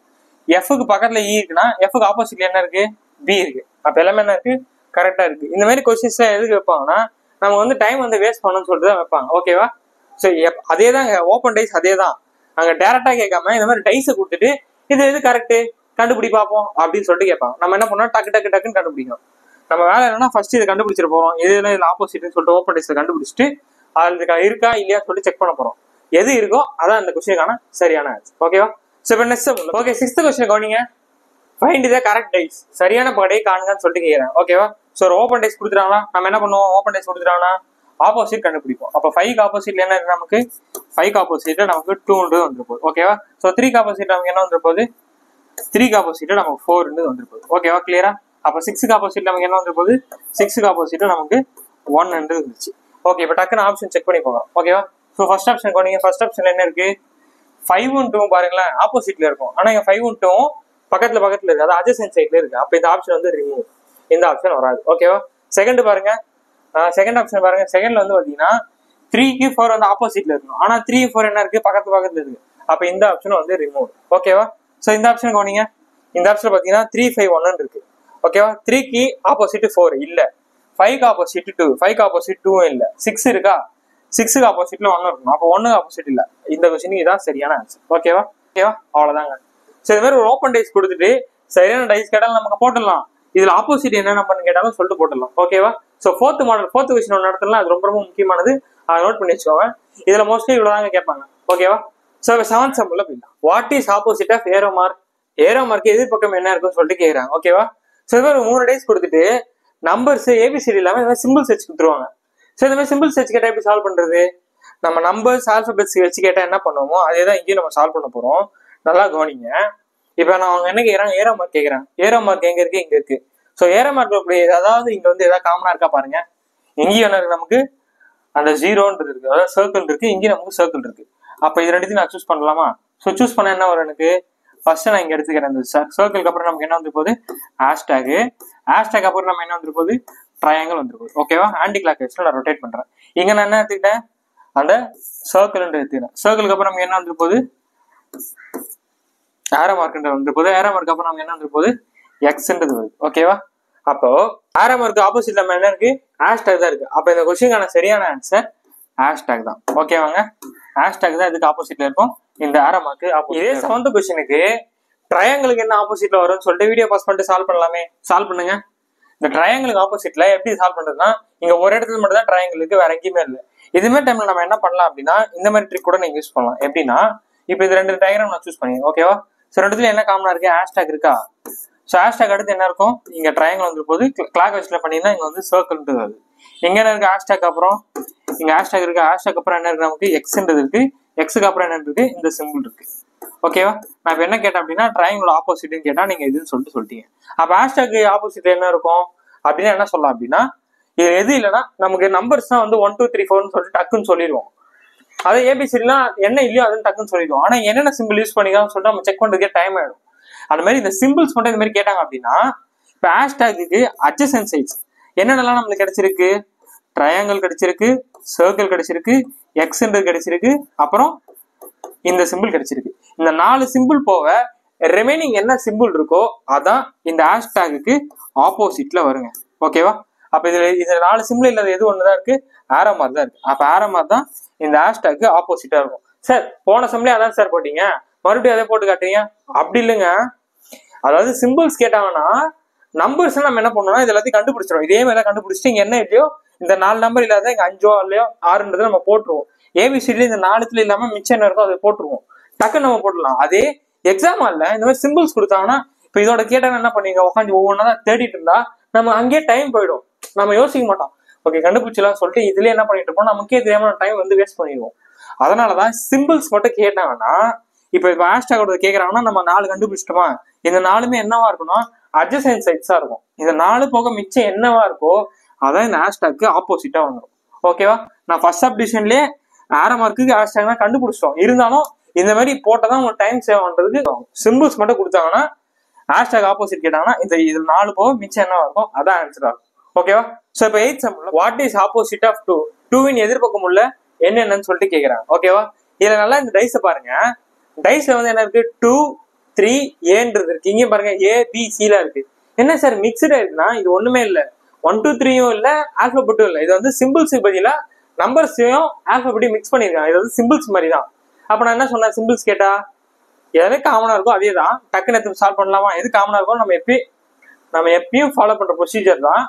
எஃப்க்கு பக்கத்துல இ இருக்குன்னா எஃப்க்கு ஆப்போசிட்ல என்ன இருக்கு? பி இருக்கு. அப்ப எல்லாமே என்ன இருக்கு? கரெக்டா இருக்கு. இந்த மாதிரி கொஸ்டின்ஸ் எதுக்கு வைப்பாங்கன்னா நம்ம வந்து டைம் வந்து வேஸ்ட் பண்ணணும்னு சொல்லிட்டு தான் வைப்பாங்க. ஓகேவா? ஸோ அதே தான் ஓப்பன் டைஸ், அதே தான். அங்க டேரக்டா கேட்காம இந்த மாதிரி டைஸை கொடுத்துட்டு இது எது கரெக்ட் கண்டுபிடி பார்ப்போம் அப்படின்னு சொல்லிட்டு கேட்பாங்க. நம்ம என்ன பண்ணோம்? டக்குன்னு கண்டுபிடிக்கணும். நம்ம வேலை என்னன்னா ஃபர்ஸ்ட் இதை கண்டுபிடிச்சிட போறோம். இதுல ஆப்போசிட்னு சொல்லிட்டு ஓப்பன் டைஸ்ல கண்டுபிடிச்சிட்டு அதுக்கு இருக்கா இல்லையா சொல்லிட்டு செக் பண்ண போறோம். எது இருக்கோ அதான் அந்த கொஸ்டினுக்கான சரியான ஆன்சர். ஓகேவா? ஸோ இப்போ நெக்ஸ்ட் ஓகே 6th கொஸ்டின் கவனிங்க. ஃபைண்ட் த கரெக்ட் டைஸ், சரியான பகடை காணுங்கன்னு சொல்லிட்டு கேட்கிறேன். ஓகேவா? ஸோ ஒரு ஓப்பன் டைஸ் கொடுத்துட்டாங்களா, நம்ம என்ன பண்ணுவோம்? ஓப்பன் டைஸ் கொடுத்துட்டாங்கன்னா ஆப்போசிட் கண்டுபிடிப்போம். அப்போ 5க்கு ஆப்போசிட்ல என்ன இருக்கு? நமக்கு 5க்கு ஆப்போசிட்ல நமக்கு 2 வந்துரு போகுது. ஓகேவா? ஸோ 3க்கு ஆப்போசிட் நமக்கு என்ன வந்துரு போகுது? 3க்கு ஆப்போசிட்ல நமக்கு 4 வந்துரு போகுது. ஓகேவா? கிளியரா? அப்போ 6க்கு ஆப்போசிட்ல நமக்கு என்ன வந்துரு போகுது? 6க்கு ஆப்போசிட்ல நமக்கு 1 இருந்துச்சு. ஓகே, இப்போ டக்குன்னு ஆப்ஷன் செக் பண்ணி போகலாம். ஓகேவா? ஸோ ஃபர்ஸ்ட் ஆப்ஷன் போனீங்க. ஃபர்ஸ்ட் ஆப்ஷன்ல என்ன இருக்கு? 5 2 பாருங்களேன், ஆப்போசிட்ல இருக்கும். ஆனா இங்க 5 2 பக்கத்துல இருக்கு, அது அட்ஜசன்ட் சைட்ல இருக்கு. அப்ப இந்த ஆப்ஷன் வந்து ரிமூவ், இந்த ஆப்ஷன் வராது. ஓகேவா? செகண்ட் பாருங்க, செகண்ட் ஆப்ஷன் பாருங்க. செகண்ட்ல வந்து பாத்தீங்கன்னா 3க்கு 4 வந்து ஆப்போசிட்ல இருக்கணும். ஆனா 3 4 என்ன இருக்கு? பக்கத்துல இருக்கு. அப்ப இந்த ஆப்ஷன் வந்து ரிமூவ். ஓகேவா? சோ இந்த ஆப்ஷன் கவனிங்க. இந்த ஆப்ஷன் பாத்தீங்கன்னா 3 5 1 இருக்கு. ஓகேவா? 3க்கு ஆப்போசிட் 4 இல்ல, 5க்கு ஆப்போசிட் 2, 5க்கு ஆப்போசிட் 2 இல்ல, 6 இருக்கா? 6க்கு ஆப்போசிட்ல 1 இருக்கணும். அப்போ 1க்கு ஆப்போசிட் இல்ல. இந்த கொஸ்டினுக்கு இதான் சரியான ஆன்சர். ஓகேவா? அவ்வளவுதாங்க. சரி, இந்த மாதிரி ஒரு ஓப்பன் டைஸ் கொடுத்துட்டு சரியான டைஸ் கேட்டாலும் நமக்கு போட்டுடலாம். இதுல ஆப்போசிட் என்ன நம்பர்னு கேட்டாலும் சொல்லிட்டு போட்டுடலாம். ஓகேவா? சோ ஃபோர்த் கொஸ்டின் ஒன்று நடத்தலாம். அது ரொம்ப முக்கியமானது, அதை நோட் பண்ணி வச்சுக்கோங்க. இதுல மோஸ்ட்லி இவ்வளவுதாங்க கேட்பாங்க. ஓகேவா? சோ 7th சம்ல போயிடலாம். What is opposite of arrow mark? Arrow mark எதிர்பக்கம் என்ன இருக்குன்னு சொல்லிட்டு கேட்கறாங்க. ஓகேவா? சோ இது மாதிரி 3 டைஸ் கொடுத்துட்டு நம்பர்ஸ் ஏபிசிடி இல்லாம இந்த மாதிரி சிம்பிள்ஸ் வச்சு கொடுத்துருவாங்க. சோ இந்த மாதிரி சிம்பிள்ஸ் வச்சு கேட்டா எப்படி சால்வ் பண்றது? நம்ம நம்பர்ஸ் ஆல்பபெட்ஸ் வச்சு கேட்டா என்ன பண்ணுவோமோ அதே தான் இங்கேயும் நம்ம சால்வ் பண்ண போறோம். நல்லா கவனிங்க. இப்ப நான் அவங்க என்ன கேட்கறாங்க? ஏரோ மார்க் கேட்கறாங்க. ஏரோ மார்க் எங்க இருக்கு? இங்க இருக்கு. சோ ஏரோ மார்க் அதாவது இங்க வந்து ஏதாவது காமனா இருக்கா பாருங்க. இங்கேயும் என்ன இருக்கு? நமக்கு அந்த 0ன்றது இருக்கு, அதாவது சர்க்கிள் இருக்கு. இங்கேயும் நமக்கு சர்க்கிள் இருக்கு. அப்ப இது ரெண்டுத்தையும் நான் சூஸ் பண்ணலாமா? சோ சூஸ் பண்ண என்ன வரும் எனக்கு? ஃபர்ஸ்ட் நான் இங்க எடுத்துக்கிறேன். இந்த சர்க்கிளுக்கு அப்புறம் நமக்கு என்ன வந்து போகுது? ஹேஷ்டேக். ஹேஷ்டேக் அப்புறம் நம்ம என்ன வந்து போகுது? ட்ரையாங்கிள் வந்து போகுது. ஓகேவா? ஆன்டி கிளாக் வைஸ்ல நான் ரொட்டேட் பண்றேன். இங்க நான் என்ன எடுத்துக்கிட்டேன்? அந்த சர்க்கிள் எடுத்துக்கிறேன். சர்க்கிளுக்கு அப்புறம் நமக்கு என்ன வந்து போகுது? ஏரோ மார்க் வந்து போகுது. ஏரோ மார்க் அப்புறம் நமக்கு என்ன வந்து போகுது? எக்ஸ்ன்றது வருது. ஓகேவா? அப்போ ஏரோ மார்க் ஆப்போசிட்ல நம்ம என்ன இருக்கு? ஹேஷ்டேக் தான் இருக்கு. அப்ப இந்த கொஸ்டினுக்கான சரியான ஆன்சர் ஹேஷ்டேக் தான். ஓகேவாங்க? ஹேஷ்டேக் தான் இதுக்கு ஆப்போசிட்ல இருக்கும். இந்த ஏரோ மார்க் இதே 7th கொஸ்டினுக்கு ட்ரையாங்கிளுக்கு என்ன ஆப்போசிட்ல வரும்னு சொல்லிட்டு வீடியோ பாஸ் பண்ணிட்டு சால்வ் பண்ணலாமே. சால்வ் பண்ணுங்க. இந்த ட்ரையாங்கிளுக்கு ஆப்போசிட்ல எப்படி சால்வ் பண்றதுன்னா, இங்க ஒரு இடத்துல மட்டும் தான் ட்ரையாங்கிளுக்கு, வேற எங்கேயுமே இல்லை. இதுமே டைம்ல நம்ம என்ன பண்ணலாம் அப்படின்னா, இந்த மாதிரி ட்ரிக் கூட நீங்க யூஸ் பண்ணலாம். எப்படின்னா, இப்ப இது 2 டயக்ராம் நான் சூஸ் பண்ணிக்கிறேன். ஓகேவா? சோ ரெண்டுத்துல என்ன காமனா இருக்கு? ஹேஷ்டேக் இருக்கா? சோ ஹேஷ்டேக் அடுத்து என்ன இருக்கும்? இங்க ட்ரையாங்கிள் வந்து போது கிளாக் வைஸ்ல பண்ணினா இங்க வந்து சர்க்கிள்ன்றது வருது. எங்க என்ன இருக்கு? ஹேஷ்டேக் அப்புறம் இங்க ஹேஷ்டேக் இருக்கு. ஹேஷ்டேக் அப்புறம் என்ன இருக்கு? நமக்கு எக்ஸ்ன்றது இருக்கு. எக்ஸுக்கு அப்புறம் என்ன இருக்கு? இந்த சிம்பிள் இருக்கு. ஓகேவா? நான் இப்ப என்ன கேட்டேன் அப்படின்னா, ட்ரையாங்கிள் ஆப்போசிட்னு கேட்டா நீங்க இதுன்னு சொல்லிட்டீங்க. அப்ப ஹேஷ்டேக் ஆப்போசிட் என்ன இருக்கும் அப்படின்னா என்ன சொல்லலாம் அப்படின்னா, இது எது இல்லைன்னா நமக்கு நம்பர்ஸ் தான் வந்து 1 2 3 4 சொல்லிட்டு டக்குன்னு சொல்லிடுவோம். அதே ஏபிசிலாம் என்ன இல்லையோ அதுன்னு டக்குன்னு சொல்லிடுவோம். ஆனா என்னென்ன சிம்பிள் யூஸ் பண்ணிக்கலாம் சொல்லிட்டு நம்ம செக் பண்றதுக்கே டைம் ஆயிடும். அந்த மாதிரி இந்த சிம்பிள்ஸ் மட்டும் இந்த மாதிரி கேட்டாங்க அப்படின்னா, இப்ப ஹேஷ்டேக்கு அட்ஜசன்ட் சைட்ஸ் என்னென்னலாம் நம்மளுக்கு கிடைச்சிருக்கு? ட்ரையாங்கிள் கிடைச்சிருக்கு, சர்க்கிள் கிடைச்சிருக்கு, எக்ஸ்ன்றது கிடைச்சிருக்கு, அப்புறம் இந்த சிம்பிள் கிடைச்சிருக்கு. இந்த 4 சிம்பிள் போக ரிமைனிங் என்ன சிம்பிள் இருக்கோ அதான் இந்த ஹேஷ்டேக்கு ஆப்போசிட்ல வருங்க. ஓகேவா? அப்ப இதுல 4 சிம்பிள் இல்லாத எது ஒண்ணுதான் இருக்கு? ஏரோ மார்க் தான் இருக்கு. அப்ப ஏரோ மார்க் தான் இந்த ஹேஷ்டேக்கு ஆப்போசிட்டா இருக்கும். சார் போன சம்லயே அதான் சார் போட்டீங்க, மறுபடியும் அதை போட்டு காட்டுறீங்க. அப்படி இல்லைங்க. அதாவது சிம்பிள்ஸ் கேட்டாங்கன்னா நம்பர்ஸ் நம்ம என்ன பண்ணோம்னா இது எல்லாத்தையும் கண்டுபிடிச்சிடும். இதே மாதிரி கண்டுபிடிச்சிட்டு இங்க என்ன இல்லையோ இந்த 4 நம்பர் இல்லாத இங்க 5 இல்லையோ 6 நம்ம போட்டுருவோம். ஏபிசிடி இந்த 4 இல்லாம மிச்சம் என்ன இருக்கோ அதை போட்டுருவோம். டக்குன்னு நம்ம போட்டுடலாம். அதே எக்ஸாம் ஹால்ல இந்த மாதிரி சிம்பிள்ஸ் கொடுத்தாங்கன்னா இப்ப இதோட கேட்டாங்க என்ன பண்ணீங்க? உட்காந்து ஒவ்வொன்றா தேடிட்டு இருந்தா நம்ம அங்கேயே டைம் போயிடும். நம்ம யோசிக்க மாட்டோம். ஓகே கண்டுபிடிச்சலாம் சொல்லிட்டு இதுல என்ன பண்ணிட்டு இருப்போம்? நமக்கே தெரியாம டைம் வந்து வேஸ்ட் பண்ணிடுவோம். அதனாலதான் சிம்பிள்ஸ் மட்டும் கேட்டாங்கன்னா, இப்ப ஹேஷ்டேக் கேட்கறாங்கன்னா நம்ம 4 கண்டுபிடிச்சிட்டோமா, இந்த 4மே என்னவா இருக்கும்னா அட்ஜசன்ட் சைட்ஸா இருக்கும். இந்த 4 போக மிச்சம் என்னவா இருக்கோ அதான் இந்த ஹேஷ்டேக்கு ஆப்போசிட்டா வந்துடும். ஓகேவா? நான் ஃபர்ஸ்ட் சப்டிஷன்லயே ஆரோ மார்க்குக்கு ஹேஷ்டேக்னா கண்டுபிடிச்சிட்டோம். இருந்தாலும் இந்த மாதிரி போட்டதான் உங்களுக்கு டைம் சேவ் பண்றதுக்கு சிம்பிள்ஸ் மட்டும் கொடுத்தாங்கன்னா ஹேஷ்டேக் ஆப்போசிட் கேட்டாங்கன்னா இது 4 போக மிச்சம் என்ன இருக்கும் அதான் ஆன்சர் ஆகும். ஓகேவா? ஸோ இப்போ 8th சம்ல வாட் இஸ் ஆப்போசிட் ஆஃப் 2? 2வின் எதிர்பக்கம் உள்ள என்னன்னு சொல்லிட்டு கேட்குறாங்க. ஓகேவா? இதுல நல்லா இந்த டைஸை பாருங்க. டைஸ்ல வந்து என்ன இருக்கு? 2 3 ஏன்றது இருக்கு. இங்கே பாருங்க ABCல இருக்கு. என்ன சார் மிக்சடா இருக்குன்னா இது ஒண்ணுமே இல்லை. 1 2 3யும் இல்ல, ஆல்பபெட்டும் இல்லை. இது வந்து சிம்பிள்ஸுக்கு பதிலா நம்பர்ஸையும் ஆல்பபெட்டையும் மிக்ஸ் பண்ணிருக்காங்க. இது வந்து சிம்பிள்ஸ் மாதிரி தான். அப்ப நான் என்ன சொன்னேன்? சிம்பிள்ஸ் கேட்டா எது காமனா இருக்கும் அதே தான். டக்குன்னு எடுத்து சால்வ் பண்ணலாமா? எது காமனா இருக்கும் நம்ம எப்பயும் ஃபாலோ பண்ற ப்ரொசீஜர் தான்,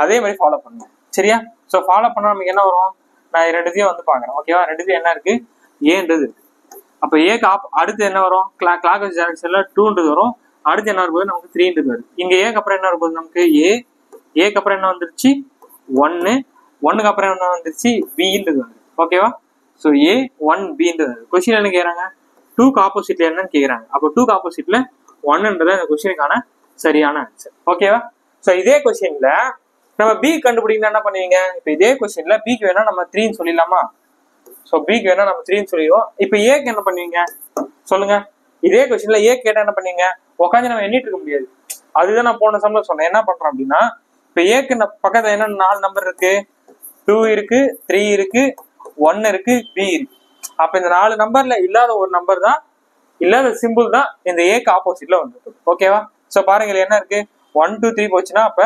அதே மாதிரி ஃபாலோ பண்ணணும். சரியா? ஸோ ஃபாலோ பண்ணா நமக்கு என்ன வரும்? நான் ரெண்டுத்தையும் வந்து பாக்குறேன். ஓகேவா? ரெண்டுத்தையும் என்ன இருக்கு? ஏன்றது இருக்கு. அப்ப ஏக்கு அடுத்து என்ன வரும்? கிளாக் டைரக்ஷன்ல 2ன்றது வரும். அடுத்து என்ன வரும்போது நமக்கு 3ன்றது வருது. இங்க ஏக்கு அப்புறம் என்ன வரும்போது நமக்கு ஏக்கு அப்புறம் என்ன வந்துருச்சு? 1, 1க்கு அப்புறம் என்ன வந்துருச்சு? பின்றது வருது. ஓகேவா? ஸோ A1Bன்றது கொஸ்டின் என்ன கேட்கறாங்க? 2க்கு ஆப்போசிட்ல என்னன்னு கேட்கறாங்க. அப்போ 2க்கு ஆப்போசிட்ல 1ன்றது இந்த கொஸ்டினுக்கான சரியான ஆன்சர். ஓகேவா? ஸோ இதே கொஸ்டின்ல நம்ம பி கண்டுபிடிக்கணும் என்ன பண்ணுவீங்க? இப்போ இதே கொஸ்டின்ல பிக்கு வேணா நம்ம 3ன்னு சொல்லிடலாமா? ஸோ பிக்கு வேணா நம்ம 3ன்னு சொல்லிடுவோம். இப்போ ஏக்கு என்ன பண்ணுவீங்க சொல்லுங்க? இதே கொஸ்டின்ல ஏ கேட்டா என்ன பண்ணுவீங்க? உட்காந்து நம்ம எண்ணிட்டு இருக்க முடியாது. அதுதான் நான் போன சம்ல சொன்னேன். என்ன பண்றோம் அப்படின்னா, இப்போ ஏக்கு பக்கத்துல என்ன 4 நம்பர் இருக்கு? 2 இருக்கு, 3 இருக்கு, 1 இருக்கு, B இருக்கு. அப்ப இந்த 4 நம்பர்ல இல்லாத ஒரு நம்பர் தான், இல்லாத சிம்பிள் தான் இந்த ஏக்கு ஆப்போசிட்ல வந்துருக்கு. ஓகேவா? ஸோ பாருங்க என்ன இருக்கு? 1 2 3 போச்சுன்னா அப்ப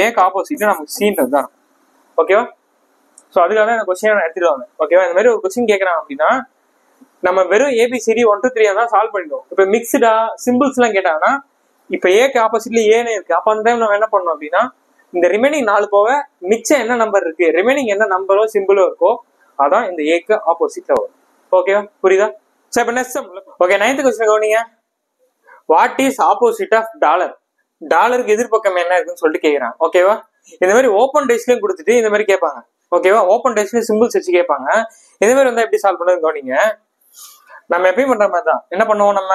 ஏக்கு ஆப்போசிட்ல நமக்கு சீன்றது தான் இருக்கும். ஓகேவா? ஸோ அதுக்காக இந்த கொஸ்டின் நான் எடுத்துட்டு வந்தேன். ஓகேவா? இந்த மாதிரி ஒரு கொஸ்டின் கேட்கறாங்க அப்படின்னா நம்ம வெறும் ABCD 1 2 3 தான் சால்வ் பண்ணிடுவோம். இப்போ மிக்ஸ்டா சிம்பிள்ஸ் எல்லாம் கேட்டாங்கன்னா இப்ப ஏக்கு ஆப்போசிட்ல ஏனே இருக்கு. அப்ப அந்த டைம் நம்ம என்ன பண்ணணும் அப்படின்னா இந்த ரிமைனிங் 4 போக மிச்சம் என்ன நம்பர் இருக்கு, ரிமைனிங் என்ன நம்பரோ சிம்பிளோ இருக்கோ அதான் இந்த ஏக்கு ஆப்போசிட்ல வரும். ஓகேவா? புரியுதா? சோ இப்ப next sum. Okay 9th question கவனிங்க. What is opposite of dollar? டாலருக்கு எதிர்பக்கம் என்ன இருக்குன்னு சொல்லிட்டு கேக்குறாங்க. ஓகேவா? இந்த மாதிரி ஓப்பன் டேஸ்லயும் கொடுத்துட்டு இந்த மாதிரி கேட்பாங்க. ஓகேவா? ஓப்பன் டேஸ்லயும் சிம்பிள்ஸ் வச்சு கேட்பாங்க. இந்த மாதிரி வந்து எப்படி சால்வ் பண்ணுறது கவனிங்க. நம்ம எப்பயும் பண்ற மாதிரி தான் என்ன பண்ணுவோம்? நம்ம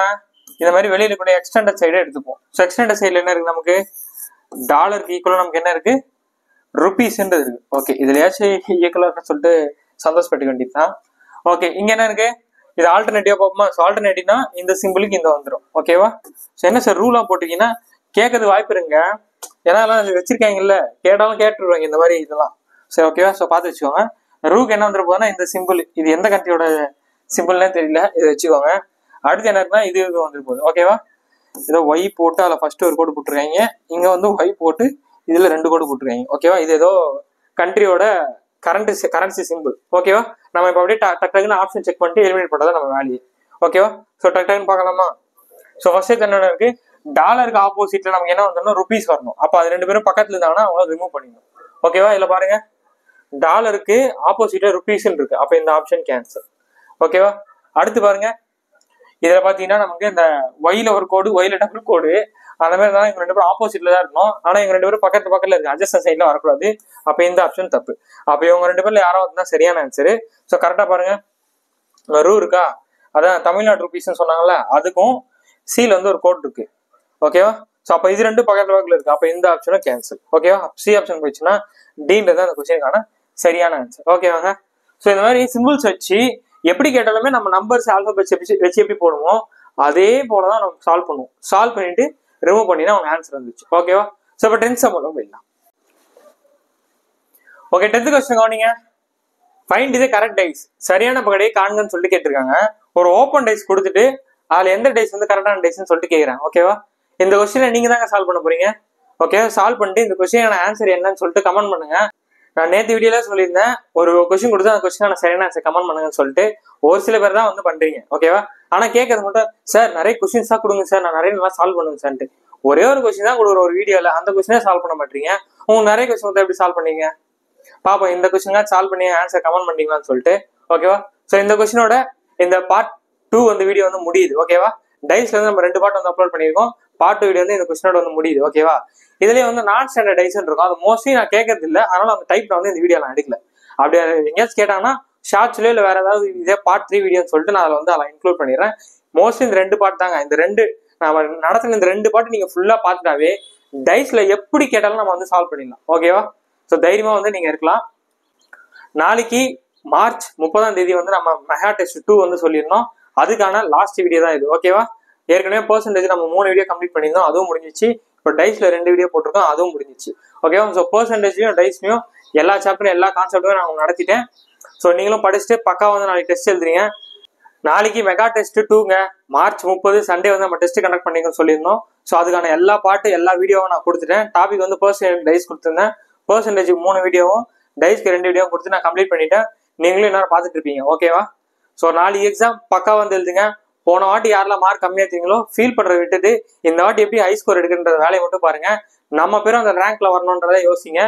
இந்த மாதிரி வெளியில கூட எக்ஸ்டெண்டட் சைடே எடுத்துப்போம். ஸோ எக்ஸ்டெண்டட் சைட்ல என்ன இருக்கு? நமக்கு டாலருக்கு ஈக்குவலா நமக்கு என்ன இருக்கு? ருபீஸ்ன்றது இருக்கு. ஓகே, இதுலயாச்சும் ஈக்குவலா இருக்குன்னு சொல்லிட்டு சந்தோஷப்பட்டுக்க வேண்டியதுதான். ஓகே, இங்க என்ன இருக்கு? இது ஆல்டர்னேட்டிவா பார்ப்போமா? ஸோ ஆல்டர்னேட்டிவ்னா இந்த சிம்பிளுக்கு இந்த வந்துடும். ஓகேவா? ஸோ என்ன சார் ரூலா போட்டீங்கன்னா கேட்கறது வாய்ப்பு இருங்க. ஏன்னா எல்லாம் வச்சிருக்காங்கல்ல, கேட்டாலும் கேட்டுருவாங்க இந்த மாதிரி இதெல்லாம். சரி ஓகேவா? ஸோ பார்த்து வச்சுக்கோங்க. ரூக்கு என்ன வந்துட போதுன்னா இந்த சிம்பிள், இது எந்த கண்ட்ரியோட சிம்பிள்னே தெரியல, இதை வச்சுக்கோங்க. அடுத்து என்ன இருக்குன்னா இது வந்துட்டு போகுது. ஓகேவா? ஏதோ ஒய் போட்டு அதில் ஃபர்ஸ்ட் ஒரு கோடு போட்டுருக்காங்க, இங்க வந்து ஒய் போட்டு இதுல 2 கோடு போட்டுருக்காங்க. ஓகேவா? இது ஏதோ கண்ட்ரியோட கரன்சி சிம்பிள். ஓகேவா? நம்ம இப்போ அப்படியே டக்குன்னு ஆப்ஷன் செக் பண்ணிட்டு எலிமினேட் பண்ணதான் நம்ம வேல்யூ. ஓகேவா? ஸோ டக்குன்னு பார்க்கலாமா? ஸோ ஃபர்ஸ்ட் என்ன இருக்கு? டாலருக்கு ஆப்போசிட்ல நமக்கு என்ன வந்துடணும்? ருபீஸ் வரணும். அப்போ அது 2 பேரும் பக்கத்துல இருந்தாங்கன்னா அவங்கள ரிமூவ் பண்ணிடணும். ஓகேவா? இதுல பாருங்க டாலருக்கு ஆப்போசிட்ல ருபீஸ் இருக்கு. அப்போ இந்த ஆப்ஷன் கேன்சல். ஓகேவா? அடுத்து பாருங்க, இதுல பாத்தீங்கன்னா நமக்கு இந்த ஒயில ஒரு கோடு, ஒயில டபுள் கோடு, அந்த மாதிரி தான் இவங்க 2 பேரும் ஆப்போசிட்ல தான் இருக்கணும். ஆனா இவங்க 2 பேரும் பக்கத்துல இருக்கு, அட்ஜஸ்ட் சைட்ல வரக்கூடாது. அப்ப இந்த ஆப்ஷன் தப்பு. அப்ப இவங்க 2 பேர்ல யாராவது தான் சரியான ஆன்சரு. ஸோ கரெக்டா பாருங்க, ரூ இருக்கா, அதான் தமிழ்நாடு ருபீஸ்ன்னு சொன்னாங்கல்ல, அதுக்கும் சீல வந்து ஒரு கோட் இருக்கு. ஓகேவா? ஸோ அப்ப இது 2 பக்கத்துல இருக்கு. அப்ப இந்த ஆப்ஷனும் கேன்சல். ஓகேவா? சி ஆப்ஷன் போயிடுச்சுன்னா டீன்றது அந்த கொஸ்டினுக்கான சரியான ஆன்சர். ஓகேவாங்க? ஸோ இந்த மாதிரி சிம்பிள்ஸ் வச்சு எப்படி கேட்டாலுமே நம்ம நம்பர்ஸ் ஆல்பபெட்ஸ் வச்சு எப்படி போடுவோம் அதே போலதான் நம்ம சால்வ் பண்ணுவோம். சால்வ் பண்ணிட்டு ரிமூவ் பண்ணினா அவங்க ஆன்சர் வந்துச்சு. ஓகேவா? ஸோ இப்போ 10th சம் போயிடலாம். ஓகே, 10th क्वेश्चन கவனிங்க. Find the correct dice. சரியான பகடையை காண்கன்னு சொல்லிட்டு கேட்டிருக்காங்க. ஒரு ஓப்பன் டைஸ் கொடுத்துட்டு அதுல எந்த டைஸ் வந்து கரெக்டான டைஸ்ன்னு சொல்லிட்டு கேட்குறாங்க. ஓகேவா? இந்த கொஸ்டினை நீங்க தாங்க சால்வ் பண்ண போறீங்க. ஓகே, சால்வ் பண்ணிட்டு இந்த கொஸ்டினான ஆன்சர் என்னன்னு சொல்லிட்டு கமெண்ட் பண்ணுங்க. நான் நேற்று வீடியோல சொல்லியிருந்தேன், ஒரு கொஸ்டின் கொடுத்து அந்த கொஸ்டினான சரியான ஆன்சர் கமெண்ட் பண்ணுங்கன்னு சொல்லிட்டு. ஒரு சில பேர் தான் வந்து பண்றீங்க. ஓகேவா? ஆனா கேட்கறது மட்டும் சார் நிறைய கொஸ்டின்ஸ் தான் கொடுங்க சார், நான் நிறைய நல்லா சால்வ் பண்ணுங்க சார்ட்டு. ஒரே ஒரு கொஸ்டின் தான் கொடுக்குற ஒரு வீடியோல, அந்த கொஸ்டினே சால்வ் பண்ண மாட்டீங்க. உங்களுக்கு நிறைய கொஸ்டின் எப்படி சால்வ் பண்ணீங்க பாப்போம். இந்த கொஸ்டின் சால்வ் பண்ணி ஆன்சர் கமெண்ட் பண்ணீங்களான்னு சொல்லிட்டு. ஓகேவா? ஸோ இந்த கொஸ்டினோட இந்த பார்ட் 2 வந்து வீடியோ வந்து முடியுது. ஓகேவா? டைஸ்ல வந்து நம்ம 2 பார்ட் வந்து அப்லோட் பண்ணியிருக்கோம். பார்ட் 2 வீடியோ வந்து இந்த கொஸ்டினோட வந்து முடியுது. ஓகேவா? இதுலயே வந்து நான் ஸ்டாண்டர்ட் டைஸ் இருக்கும், அது மோஸ்ட்லி நான் கேட்கறது இல்லை. அதனால அந்த டைப் வந்து இந்த வீடியோ நான் எடுக்கல. அப்படி எங்கேயாச்சும் கேட்டாங்கன்னா ஷார்ட்ஸ்லயோ இல்லை வேற ஏதாவது இதே பார்ட் 3 வீடியோன்னு சொல்லிட்டு நான் அதில் இன்க்ளூட் பண்ணிடுறேன். மோஸ்ட்லி இந்த 2 பார்ட் தாங்க. இந்த 2 நான் நடத்தின இந்த 2 பார்ட் நீங்க ஃபுல்லா பார்த்துட்டாவே டைஸ்ல எப்படி கேட்டாலும் நம்ம வந்து சால்வ் பண்ணிடலாம். ஓகேவா? ஸோ தைரியமா வந்து நீங்க இருக்கலாம். நாளைக்கு மார்ச் 30ஆம் தேதி வந்து நம்ம மெகா டெஸ்ட் 2 வந்து சொல்லியிருந்தோம். அதுக்கான லாஸ்ட் வீடியோ தான் இது. ஓகேவா? ஏற்கனவே பெர்சன்டேஜ் நம்ம 3 வீடியோ கம்ப்ளீட் பண்ணியிருந்தோம், அதுவும் முடிஞ்சிச்சு. இப்போ டைஸ்ல 2 வீடியோ போட்டிருக்கோம், அதுவும் முடிஞ்சிச்சு. ஓகேவா? ஸோ பெர்சன்டேஜ்லயும் டைஸ்லயும் எல்லா சாப்டரும் எல்லா கான்செப்டும் நான் நடத்திட்டேன். ஸோ நீங்களும் படிச்சுட்டு பக்கா வந்து நாளைக்கு டெஸ்ட் எழுதுறீங்க. நாளைக்கு மெகா டெஸ்ட் 2ங்க மார்ச் 30 சண்டே வந்து நம்ம டெஸ்ட் கண்டக்ட் பண்ணிக்கணும்னு சொல்லியிருந்தோம். ஸோ அதுக்கான எல்லா பாட்டு எல்லா வீடியோவும் நான் கொடுத்துட்டேன். டாபிக் வந்து பெர்சன்டேஜ் டைஸ் கொடுத்துருந்தேன். பெர்சன்டேஜ் 3 வீடியோவும் டைஸ்க்கு 2 வீடியோவும் கொடுத்து நான் கம்ப்ளீட் பண்ணிட்டேன். நீங்களும் எல்லாரும் பார்த்துட்டு இருப்பீங்க. ஓகேவா? ஸோ நாளைக்கு எக்ஸாம் பக்கா வந்து எழுதுங்க. போன வாட்டி யாரெல்லாம் மார்க் கம்மியா எடுத்தீங்களோ ஃபீல் பண்றத விட்டுட்டு இந்த வாட்டி எப்படி ஹை ஸ்கோர் எடுக்கின்ற வேலையை மட்டும் பாருங்க. நம்ம பேரும் அந்த ரேங்க்ல வரணும்ன்றத யோசிங்க.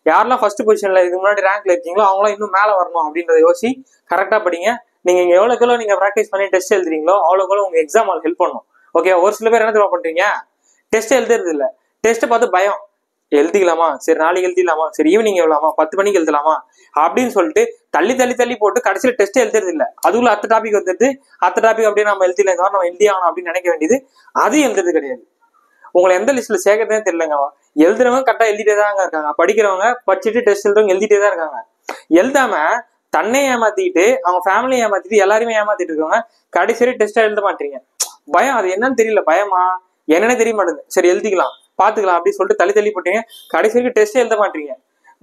யாரெல்லாம் ஃபர்ஸ்ட் பொசிஷன்ல இதுக்கு முன்னாடி ரேங்க்ல இருக்கீங்களோ அவங்களாம் இன்னும் மேல வரணும் அப்படின்றத யோசி. கரெக்டா படிங்க. நீங்க இங்க எவ்வளவுக்கு நீங்க ப்ராக்டிஸ் பண்ணி டெஸ்ட் எழுதுறீங்களோ அவ்வளவுக்கு உங்க எக்ஸாம் ஹெல்ப் பண்ணும். ஓகே, ஒரு சில பேர் என்ன தெரியுமா பண்றீங்க, டெஸ்ட் எழுதுறது இல்ல, டெஸ்ட் பார்த்து பயம், எழுதிக்கலாமா, சரி நாளைக்கு எழுதிடலாமா, சரி ஈவினிங் எழுதலாமா, 10 மணிக்கு எழுதலாமா அப்படின்னு சொல்லிட்டு தள்ளி தள்ளி தள்ளி போட்டு கடைசியில் டெஸ்ட் எழுதுறது இல்லை. அதுக்குள்ள அடுத்த டாபிக் வந்துட்டு அடுத்த டாபிக் அப்படியே நம்ம எழுதில இந்த நம்ம எழுதி ஆகணும் அப்படின்னு நினைக்க வேண்டியது, அது எழுதுறது கிடையாது. உங்களை எந்த லிஸ்ட்ல சேர்க்கறதே தெரியலங்க. எழுதுறவங்க கரெக்டா எழுதிட்டே தான் இருக்காங்க, படிக்கிறவங்க படிச்சுட்டு டெஸ்ட் எழுதுறவங்க எழுதிட்டே தான் இருக்காங்க. எழுதாம தன்னை ஏமாத்திட்டு அவங்க ஃபேமிலியை ஏமாத்திட்டு எல்லாருமே ஏமாத்திட்டு இருக்காங்க. கடைசி டெஸ்ட் எழுத மாட்டீங்க. பயம், அது என்னன்னு தெரியல, பயமா என்னன்னு தெரிய மாட்டேங்குது. சரி எழுதிக்கலாம் பாத்துக்கலாம் அப்படின்னு சொல்லிட்டு தள்ளி தள்ளி போட்டீங்க. கடைசி வரைக்கும் டெஸ்ட் எழுத மாட்டீங்க.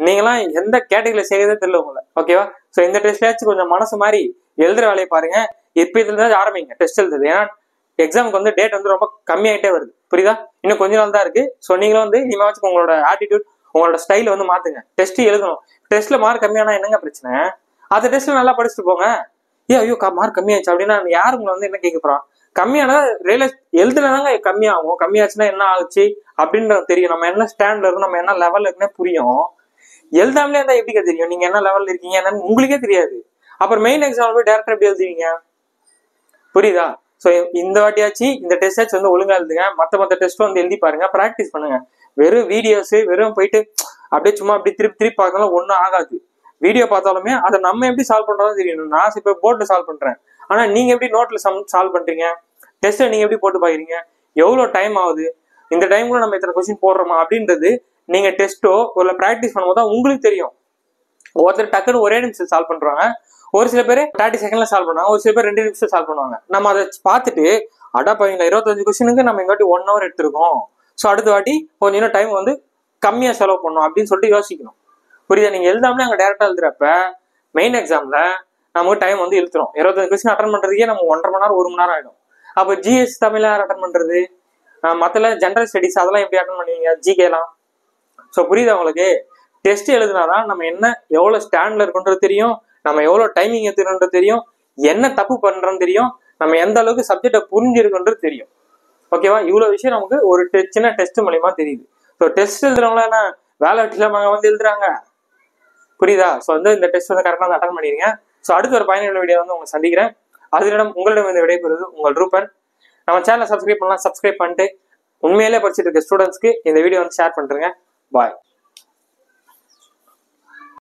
நீங்களாம் எந்த கேட்டகரியில செய்யறதே தெரியல உங்களை. ஓகேவா? ஸோ இந்த டெஸ்ட்லயாச்சும் கொஞ்சம் மனசு மாதிரி எழுதுற வேலையை பாருங்க. இப்ப இதுல இருந்து ஆரம்பிங்க டெஸ்ட் எழுதுறது. ஏன்னா எக்ஸாமுக்கு வந்து டேட் வந்து ரொம்ப கம்மியாயிட்டே வருது. புரியுதா? இன்னும் கொஞ்ச நாள் தான் இருக்கு. ஸோ நீங்களும் வந்து இனிமேச்சும் உங்களோட ஆட்டிடியூட் உங்களோட ஸ்டைல வந்து மாத்துங்க. டெஸ்ட் எழுதணும். டெஸ்ட்ல மார்க் கம்மியானா என்னங்க பிரச்சனை? அந்த டெஸ்ட்ல நல்லா படிச்சுட்டு போங்க. ஐயோ மார்க் கம்மியாச்சு அப்படின்னா யாரு உங்களை வந்து என்ன கேட்க போறான்? கம்மியானா ரியலைஸ் எழுதுனதாங்க கம்மியாகும். கம்மியாச்சுன்னா என்ன ஆச்சு அப்படின்றது தெரியும். நம்ம என்ன ஸ்டாண்ட்ல இருக்கும், நம்ம என்ன லெவல்ல இருக்குன்னு புரியும். எழுதாமலே இருந்தா எப்படி தெரியும் நீங்க என்ன லெவல்ல இருக்கீங்க என்னன்னு உங்களுக்கே தெரியாது. அப்புறம் மெயின் எக்ஸாம் போய் டேரக்டா எப்படி எழுதுவீங்க? புரியுதா? ஸோ இந்த வாட்டியாச்சு இந்த டெஸ்ட் வந்து ஒழுங்கா எழுதுங்க. மற்ற டெஸ்ட் வந்து எழுதி பாருங்க, ப்ராக்டிஸ் பண்ணுங்க. வெறும் வீடியோஸ் வெறும் போயிட்டு அப்படியே சும்மா அப்படி திருப்பி பார்த்தாலும் ஒன்றும் ஆகாது. வீடியோ பார்த்தாலுமே அதை நம்ம எப்படி சால்வ் பண்றதும் தெரியணும். நான் இப்போ போர்ட்ல சால்வ் பண்றேன், ஆனா நீங்க எப்படி நோட்ல சால்வ் பண்றீங்க? டெஸ்ட்டை நீங்க எப்படி போட்டு பாக்குறீங்க? எவ்வளவு டைம் ஆகுது? இந்த டைம்ல நம்ம இத்தனை கொஸ்டின் போடுறோமா அப்படின்றது நீங்க டெஸ்ட்டோ ஒரு ப்ராக்டிஸ் பண்ணும்போது தான் உங்களுக்கு தெரியும். ஒருத்தர் டக்குன்னு ஒரே நிமிஷம் சால்வ் பண்றாங்க, ஒரு சில பேர் 30 செகண்ட்ல சால்வ் பண்ணுவாங்க, ஒரு சில பேர் 2 நிமிஷம் சால்வ் பண்ணுவாங்க. நம்ம அதை பார்த்துட்டு அடாப்பாங்க 25 கொஸ்டினுக்கு நம்ம இந்த வாட்டி 1 hour எடுத்திருக்கோம், ஸோ அடுத்த வாட்டி கொஞ்சம் இன்னும் டைம் வந்து கம்மியா செலவு பண்ணணும் அப்படின்னு சொல்லிட்டு யோசிக்கணும். புரியுதா? நீங்க எழுதாமலே அங்கே டேரக்டா எழுதுறப்ப மெயின் எக்ஸாம்ல நமக்கு டைம் வந்து இழுத்துரும். 25 கொஸ்டின் அட்டன் பண்றதுக்கே நம்ம 1.5 மணி நேரம் 1 மணி நேரம் ஆயிடும். அப்போ ஜிஎஸ் தமிழ் யார் அட்டன் பண்றது? மற்ற ஜென்ரல் ஸ்டடிஸ் அதெல்லாம் எப்படி அட்டன் பண்ணுவீங்க? ஜிகேலாம். ஸோ புரியுதா உங்களுக்கு? டெஸ்ட் எழுதுனாதான் நம்ம என்ன எவ்வளவு ஸ்டாண்ட்ல இருக்குன்றது தெரியும், நம்ம எவ்வளவு டைமிங் எடுத்துக்கிறது தெரியும், என்ன தப்பு பண்றோம்னு தெரியும், நம்ம எந்த அளவுக்கு சப்ஜெக்டை புரிஞ்சிருக்குன்றது தெரியும். ஓகேவா? இவ்வளவு விஷயம் நமக்கு ஒரு சின்ன டெஸ்ட் மூலியமா தெரியுது. ஸோ டெஸ்ட் எழுதுறவங்களா என்ன வேலை வெட்டி இல்லாம வந்து எழுதுறாங்க? புரியுதா? ஸோ வந்து இந்த டெஸ்ட் வந்து கரெக்டாக அட்டன் பண்ணிடுங்க. ஸோ அடுத்த ஒரு பயனுள்ள வீடியோ வந்து உங்களை சந்திக்கிறேன். அதிலிடம் உங்களிடம் இந்த விடைபெறுவது உங்கள் ரூபன். நம்ம சேனலை சப்ஸ்கிரைப் பண்ணலாம், சப்ஸ்கிரைப் பண்ணிட்டு உண்மையிலே படிச்சுட்டு இருக்க ஸ்டூடெண்ட்ஸ்க்கு இந்த வீடியோ வந்து ஷேர் பண்ணுறேங்க. பாய்.